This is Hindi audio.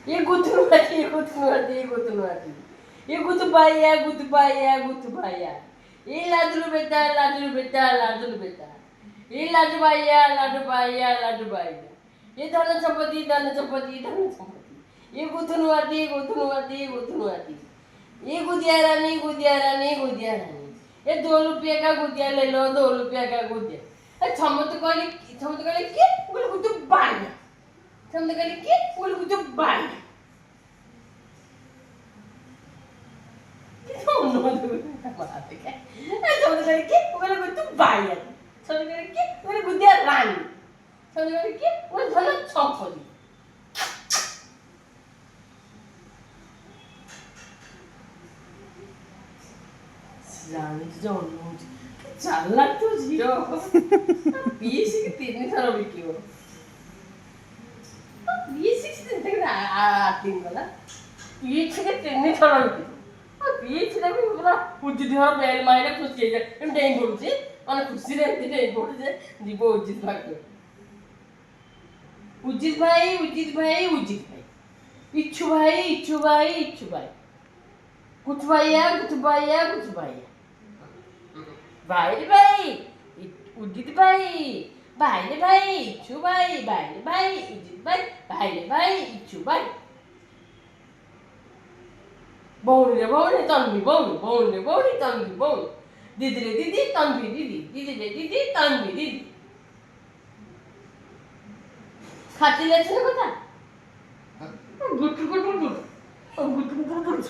ये गुथनुआती, ये गुथनुआती, ये गुथनुआती, ये गुथबाया, गुथबाया, गुथबाया, ये लाडलू बेटा, लाडलू बेटा, लाडलू बेटा, ये लाडबाया, लाडबाया, लाडबाया, ये धन संपत्ति, धन संपत्ति, धन संपत्ति, ये गुथनुआती, गुथनुआती, गुथनुआती, ये गुदिया रानी, गुदिया रानी, गुदिया रानी, ये 2 रुपये का गुदिया ले लो, 2 रुपये का गुदिया, छमत कहले के बोले गुदु बाया, छमत कहले के बोले गुदु बाया, गुदिया रानी, धन संपत्ति रानी तुझा चालला तू झिरो बीएससी के 3 थर बिकियो बीएससी के 3 गला बीएससी के 3 थर बिकियो बीएससी रे भी पूरा उजित घर बेल माइले खुशी जाए हम डेई पडुची माने खुशी रे डेई पडुचे जीवो उजित भाग उजित भाई उजित भाई उजित भाई इच्छु भाई इच्छु भाई इच्छु भाई कुछ भाईया कुछ भाईया कुछ भाईया भाई रे भाई उदित भाई भाई रे भाई इच्छु भाई रे भाई उदित भाई रे भाई इच्छु भाई बौनी रे बौनी तन्वी बौनी बौनी रे बौनी तन्वी बौनी दीदी रे दीदी तन्वी दीदी दीदी रे दीदी तन्वी दीदी खाती ले छे ना गुट गुट गुट गुट गुट गुट गुट